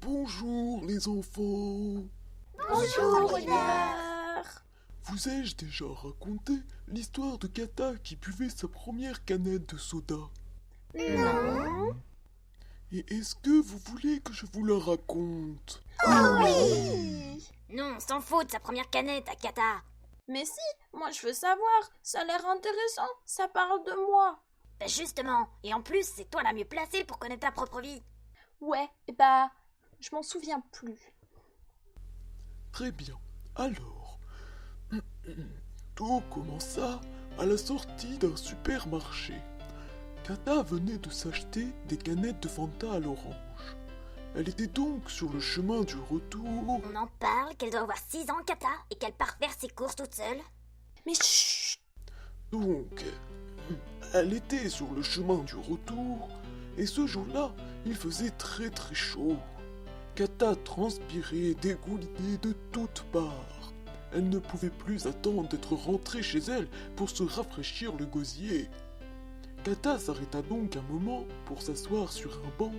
Bonjour les enfants. Bonjour, Renard. Vous ai-je déjà raconté l'histoire de Kata qui buvait sa première canette de soda? Non. Et est-ce que vous voulez que je vous la raconte? Oui. Non, on s'en fout de sa première canette à Kata. Mais si, moi je veux savoir, ça a l'air intéressant, ça parle de moi. Bah justement, et en plus, c'est toi la mieux placée pour connaître ta propre vie. Ouais, je m'en souviens plus. Très bien. Alors, tout commença à la sortie d'un supermarché. Kata venait de s'acheter des canettes de Fanta à l'orange. Elle était donc sur le chemin du retour. On en parle qu'elle doit avoir 6 ans, Kata, et qu'elle part faire ses courses toute seule. Mais chut. Donc, elle était sur le chemin du retour, et ce jour-là, il faisait très très chaud. Kata transpirait et dégoulinait de toutes parts. Elle ne pouvait plus attendre d'être rentrée chez elle pour se rafraîchir le gosier. Kata s'arrêta donc un moment pour s'asseoir sur un banc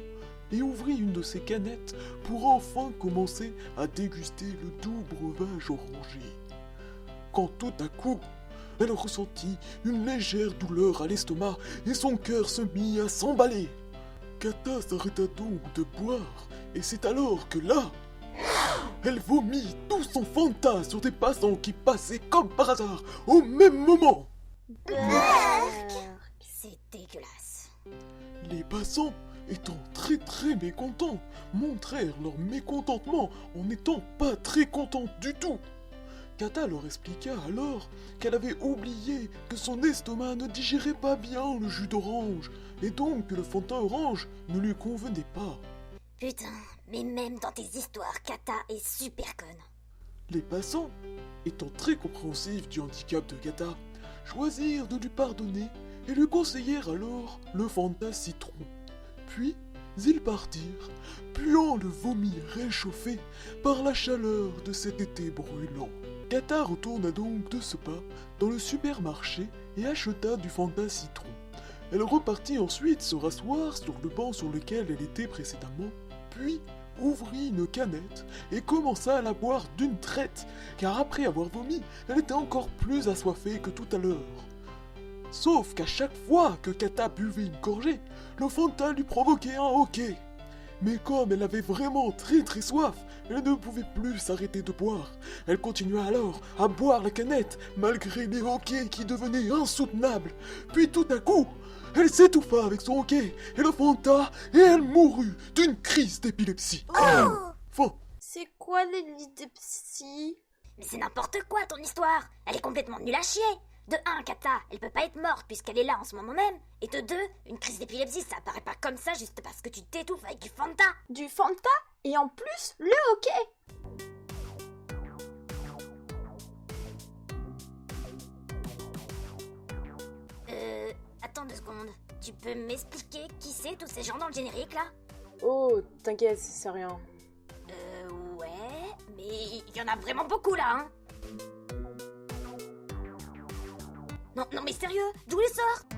et ouvrit une de ses canettes pour enfin commencer à déguster le doux breuvage orangé. Quand tout à coup, elle ressentit une légère douleur à l'estomac et son cœur se mit à s'emballer. Kata s'arrêta donc de boire et c'est alors que là, elle vomit tout son Fanta sur des passants qui passaient comme par hasard au même moment. C'est dégueulasse. Les passants, étant très très mécontents, montrèrent leur mécontentement en n'étant pas très contents du tout. Kata leur expliqua alors qu'elle avait oublié que son estomac ne digérait pas bien le jus d'orange, et donc que le Fanta orange ne lui convenait pas. Putain, mais même dans tes histoires, Kata est super conne. Les passants, étant très compréhensifs du handicap de Kata, choisirent de lui pardonner et lui conseillèrent alors le Fanta citron. Puis, ils partirent, puant le vomi réchauffé par la chaleur de cet été brûlant. Kata retourna donc de ce pas dans le supermarché et acheta du Fanta citron. Elle repartit ensuite se rasseoir sur le banc sur lequel elle était précédemment, puis ouvrit une canette et commença à la boire d'une traite, car après avoir vomi, elle était encore plus assoiffée que tout à l'heure. Sauf qu'à chaque fois que Kata buvait une gorgée, le Fanta lui provoquait un hoquet. Mais comme elle avait vraiment très très soif, elle ne pouvait plus s'arrêter de boire. Elle continua alors à boire la canette, malgré les hoquets qui devenaient insoutenables. Puis tout à coup, elle s'étouffa avec son hoquet et le Fanta, et elle mourut d'une crise d'épilepsie. Fin. C'est quoi l'épidépsie? Mais c'est n'importe quoi ton histoire. Elle est complètement nulle à chier. De 1, Kata, elle peut pas être morte puisqu'elle est là en ce moment même. Et de 2, une crise d'épilepsie, ça apparaît pas comme ça juste parce que tu t'étouffes avec du Fanta. Du Fanta et en plus le hockey. Attends 2 secondes. Tu peux m'expliquer qui c'est tous ces gens dans le générique là? Oh, t'inquiète, c'est rien. Ouais, mais il y en a vraiment beaucoup là, hein? Non, mais sérieux, d'où les sort?